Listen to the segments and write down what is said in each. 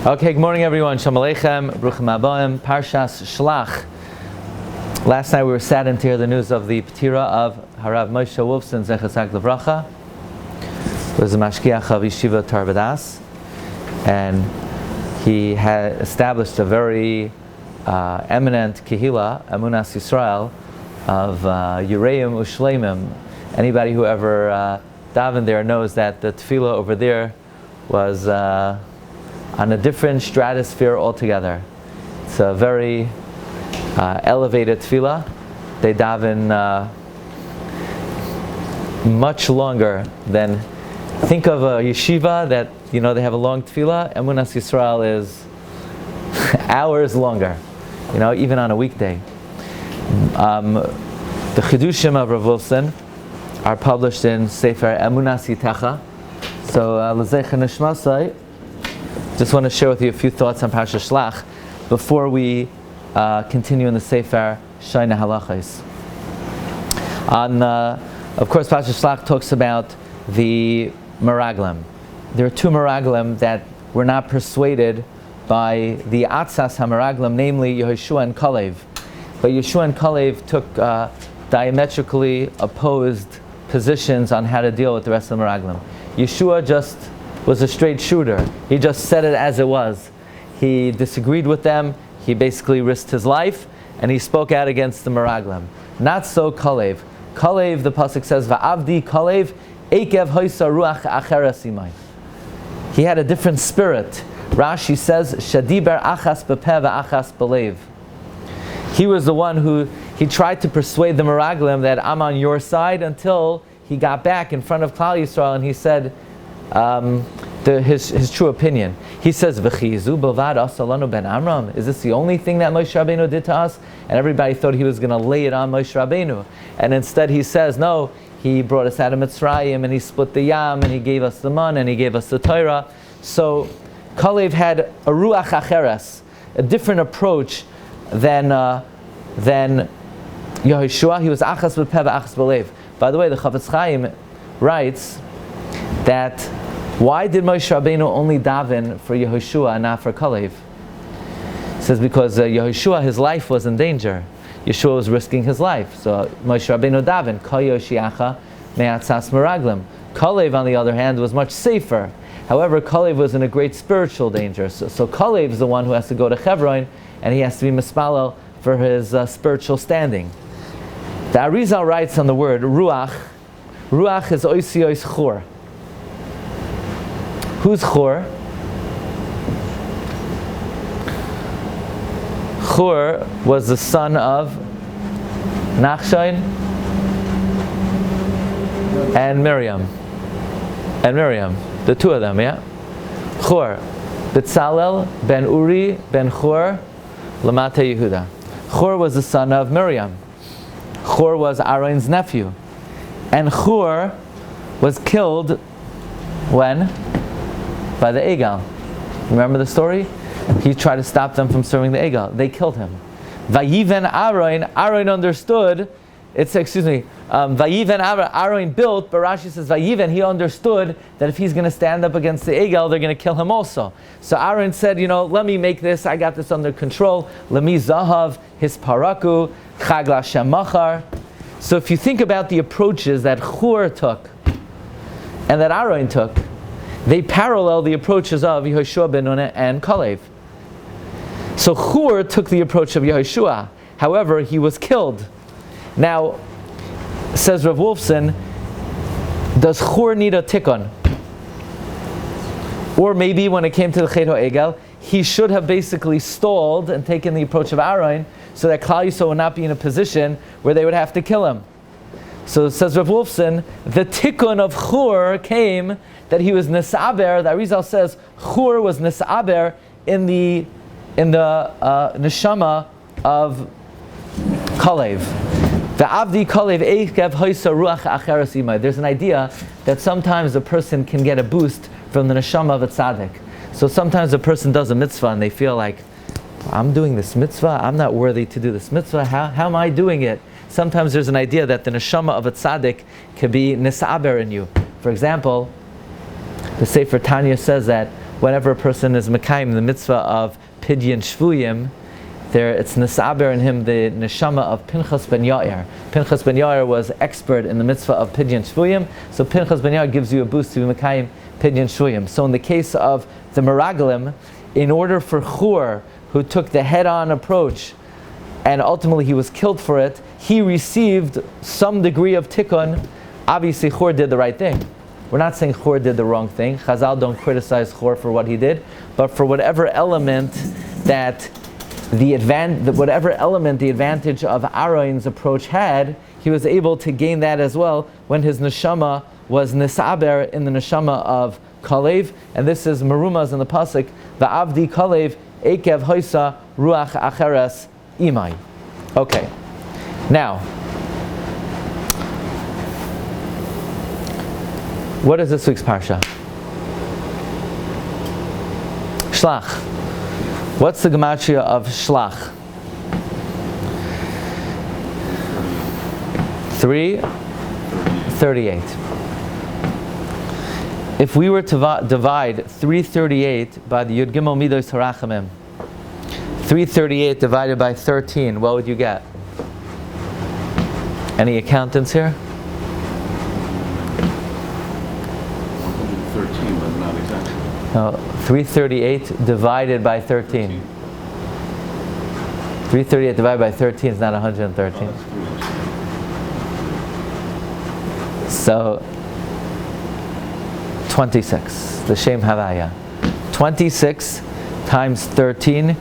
Okay, good morning everyone. Shalom Aleichem, Bruchim Habayim, Parshas Shelach. Last night we were saddened to hear the news of the Patron of Moshe Wolfson, Zechasak Levracha. He was a mashgiach of Yeshiva Tarvadas, and he had established a very eminent kehila, Emunas Yisrael, of Yureim Ushleimim. Anybody who ever davened there knows that the tefillah over there was on a different stratosphere altogether. It's a very elevated tefillah. They daven much longer than, think of a yeshiva that, they have a long tefillah. Emunas Yisrael is hours longer, even on a weekday. The Chidushim of Rav Wolfson are published in Sefer Emunas Yitecha. So, L'zecha Nishmasai, just want to share with you a few thoughts on Parshas Shelach before we continue in the Sefer Shaina Halachos. Of course, Parshas Shelach talks about the Meraglim. There are two Meraglim that were not persuaded by the Atzas HaMeraglim, namely Yehoshua and Kalev. But Yeshua and Kalev took diametrically opposed positions on how to deal with the rest of the Meraglim. Yeshua just was a straight shooter. He just said it as it was. He disagreed with them. He basically risked his life, and he spoke out against the Meraglim. Not so Kalev. Kalev, the pasuk says, "Va'avdi Kalev, ekev hoisa ruach acheres imay." He had a different spirit. Rashi says, "Shadiber achas bepeh va'achas belev." He was the one who he tried to persuade the Meraglim that I'm on your side, until he got back in front of Klal Yisrael and he said his true opinion. He says, "V'chizu b'vad asalanu ben Amram." Is this the only thing that Moshe Rabbeinu did to us? And everybody thought he was going to lay it on Moshe Rabbeinu. And instead he says, no, he brought us out of Mitzrayim, and he split the Yam, and he gave us the man, and he gave us the Torah. So Kalev had a ruach acheres, a different approach than Yehoshua. He was achas b'peh v'achas b'lev. By the way, the Chafetz Chaim writes that why did Moshe Rabbeinu only daven for Yehoshua and not for Kalev? He says because Yehoshua, his life was in danger. Yeshua was risking his life. So Moshe Rabbeinu daven, Kol Yoshiacha me'atzas meraglim. Kalev, on the other hand, was much safer. However, Kalev was in a great spiritual danger. So Kalev is the one who has to go to Hebron, and he has to be mispalel for his spiritual standing. The Arizal writes on the word ruach. Ruach is oisi ois chur. Who's chur? Chur was the son of Nachshon and Miriam. The two of them, yeah? Chur. B'tzalel ben Uri ben Chur Lamata Yehuda. Chur was the son of Miriam. Chur was Aaron's nephew. And Chur was killed when? By the Egal. Remember the story? He tried to stop them from serving the Egal. They killed him. Vayiven Aaron understood. Vayiven Aaron built, but Rashi says Vayiven, he understood that if he's going to stand up against the Egal, they're going to kill him also. So Aaron said, let me make this, I got this under control. Lemi Zahav, his paraku, Chag Lashem Machar. So if you think about the approaches that Chur took and that Aaron took, they parallel the approaches of Yehoshua ben Nun and Kalev. So Chur took the approach of Yehoshua. However, he was killed. Now, says Rav Wolfson, does Chur need a tikkun? Or maybe when it came to the Chet HaEgel, he should have basically stalled and taken the approach of Aaron, so that Klal Yisrael would not be in a position where they would have to kill him. So says Rav Wolfson, the tikkun of Chur came that he was nisaber. The Arizal says Chur was nisaber in the neshama of Kalev. The Avdi Kalev eikev hoisa ruach acheres imay. There's an idea that sometimes a person can get a boost from the neshama of a tzaddik. So sometimes a person does a mitzvah and they feel like, I'm doing this mitzvah, I'm not worthy to do this mitzvah, how am I doing it? Sometimes there's an idea that the neshama of a tzaddik can be nisaber in you. For example, the Sefer Tanya says that whenever a person is mekayim the mitzvah of pidyon shvuyim, it's nesaber in him the neshama of Pinchas ben Yair. Pinchas ben Yair was expert in the mitzvah of pidyon shvuyim, so Pinchas ben Yair gives you a boost to be mekayim pidyon shvuyim. So in the case of the meraglim, in order for Chur, who took the head-on approach, and ultimately he was killed for it, he received some degree of tikkun. Obviously Chur did the right thing. We're not saying Chur did the wrong thing. Chazal don't criticize Chur for what he did, but for whatever element the advantage of Aaron's approach had, he was able to gain that as well when his neshama was nisaber in the neshama of Kalev, and this is Merumas in the pasuk, Va'avdi Kalev Ekev Hoisa Ruach Acheres Imai. Okay, now, what is this week's parsha? Shelach. What's the gematria of Shelach? 338. If we were to divide 338 by the Yud Gimel Midos Harachamim, 338 divided by 13, what would you get? Any accountants here? 113, but not exactly. No, 338 divided by 13. 338 divided by 13 is not 113. Oh, so 26, the Shem Havaya. 26 times 13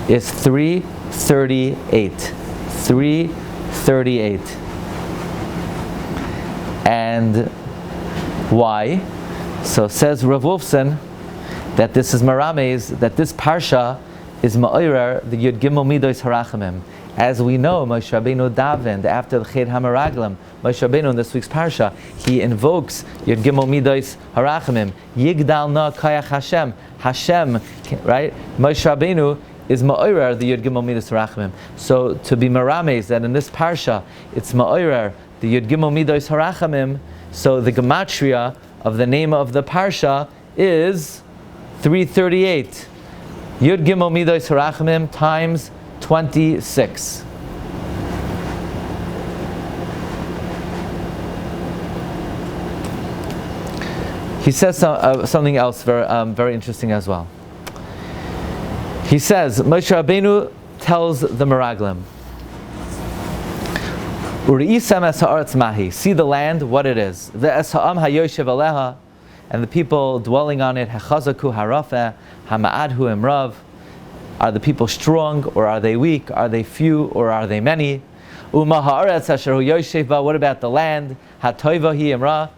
is 338. 338. And why? So says Rav Wolfson that this is Marames, that this parsha is Ma'orer, the Yud Gimel Midos Harachamim. As we know, Moshe Rabbeinu davened after the Ched HaMeraglim. Moshe Rabbeinu in this week's parsha, he invokes Yud Gimel Midos Harachamim. Yigdal na Kayach Hashem. Hashem, right? Moshe Rabbeinu is Ma'orer, the Yud Gimel Midos Harachamim. So to be Marames, that in this parsha, it's Ma'orer, the Yud Gimel Midos Harachamim. So the gematria of the name of the parsha is 338. Yud Gimel Midos Harachamim times 26. He says something else very interesting as well. He says, Moshe Rabbeinu tells the Meraglim, Uri'isam es ha'aretz mahi, see the land, what it is. Ve'es ha'am ha'yoshev aleha, and the people dwelling on it, ha'chazaku ha'rafeh, ha'ma'adhu imrav. Are the people strong, or are they weak? Are they few, or are they many? Uma ha'aretz asher hu yoshev ba, what about the land? Ha'toiva hi imra.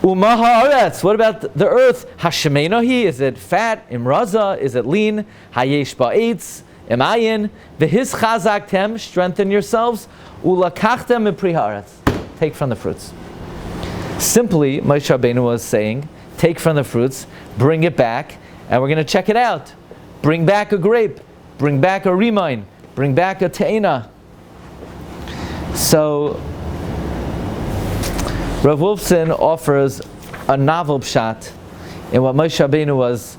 Uma ha'aretz, what about the earth? Ha'shemena hi, is it fat? Imraza, is it lean? Ha'yesh ba'etz, imayin. V'his chazaktem, strengthen yourselves. Ulakachtem mipri ha'aretz, take from the fruits. Simply, Moshe Rabbeinu was saying, take from the fruits, bring it back, and we're going to check it out. Bring back a grape, bring back a rimain, bring back a te'ena. So, Rav Wolfson offers a novel pshat in what Moshe Rabbeinu was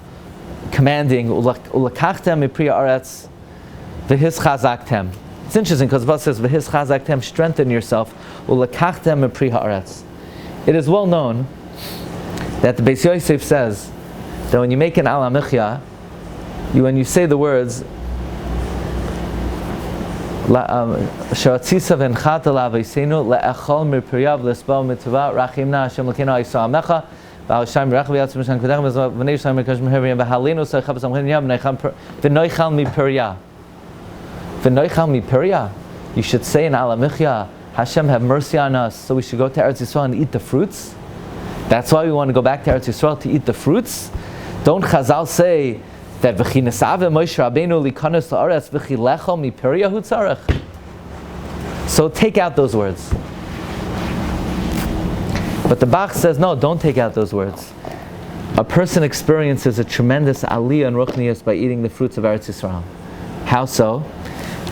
commanding, ulakachtem mipri ha'aretz, v'his chazaktem. It's interesting because the Bible says, "V'his chazaktem," strengthen yourself. Ulakachtem mipri ha'aretz. It is well known that the Beis Yosef says that when you make an alamichya, when you say the words "Sha'atzisav enchat alav eisenu le'echol mirpiriyav l'sbal mitzvah rachimna Hashem l'keinu Yisrael amecha v'alshayim racham v'yatzim shan kedach v'nei Yisrael mekash mehavim v'halinu seichav samchin yav v'noichal mipiriyah. V'noichal mipiriyah. You should say in alamichya, Hashem have mercy on us, so we should go to Eretz Yisrael and eat the fruits. That's why we want to go back to Eretz Yisrael, to eat the fruits. Don't Chazal say that v'chi nesave Moshe Rabbeinu likanos la'aretz v'chi lechol mipiriyah hu tzarech. So take out those words. But the Bach says, no, don't take out those words. A person experiences a tremendous aliyah and ruchnius by eating the fruits of Eretz Yisrael. How so?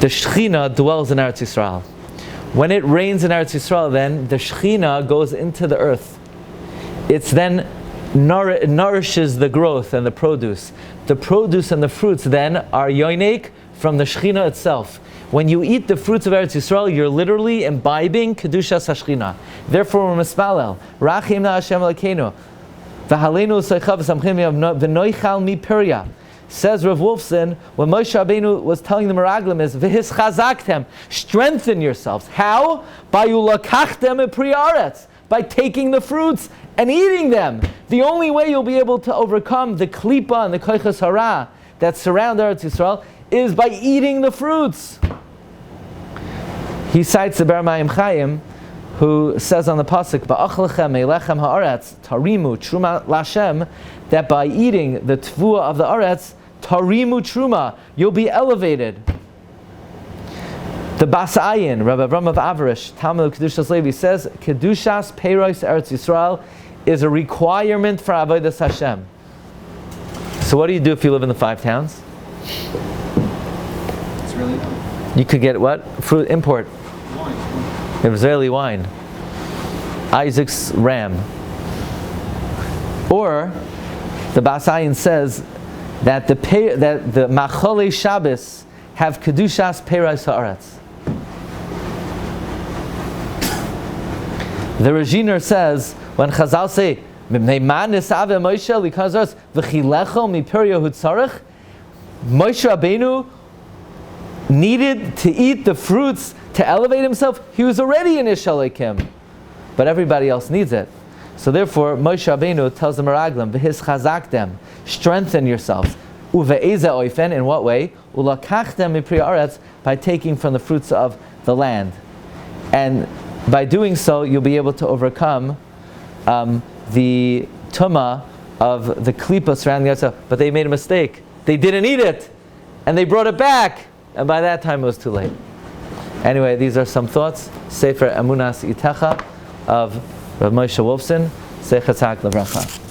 The Shechina dwells in Eretz Yisrael. When it rains in Eretz Yisrael, then the Shechina goes into the earth. It's then nourishes the growth and the produce. The produce and the fruits then are yoinek from the Shechina itself. When you eat the fruits of Eretz Yisrael, you're literally imbibing Kedushas HaShechina. Therefore, we're mispalel. Rachim na Hashem Elokeinu. V'haleinu soichav v'samchim v'noichal mi pirya. Says Rav Wolfson, when Moshe Rabbeinu was telling the Meraglim is, v'his chazaktem, strengthen yourselves. How? By ulakachtem e priyaretz, by taking the fruits and eating them. The only way you'll be able to overcome the klipa and the koichas hara that surround Eretz Yisrael is by eating the fruits. He cites the Bar Mayim Chaim, who says on the pasuk, "Ba'achlechem melechem haaretz tarimu truma lashem," that by eating the tvua of the aretz, tarimu truma, you'll be elevated. The Bas Ayin, Rabbi Avram of Avarish, Talmud of Kedushas Levi, says, Kedushas Peiros Eretz Yisrael is a requirement for Avodas Hashem. So what do you do if you live in the 5 towns? It's really You could get what? Fruit import. wine. Israeli wine. Isaac's ram. Or, the Bas Ayin says that the Machole Shabbos have Kedushas Peiros Haaretz. The Rajiner says, when Chazal say, Moshe Rabbeinu needed to eat the fruits to elevate himself. He was already in Ishalekim, but everybody else needs it. So therefore, Moshe Rabbeinu tells the Meraglim, "V'his chazaktem, strengthen yourselves." Uve'eza oifen, in what way? Ulakachtem mipri aretz, by taking from the fruits of the land, and by doing so, you'll be able to overcome the tumah of the klipa surrounding the Eretz. But they made a mistake. They didn't eat it, and they brought it back, and by that time it was too late. Anyway, these are some thoughts. Sefer Emunas Itecha of Rav Moshe Wolfson. Zecher Tzaddik Livracha.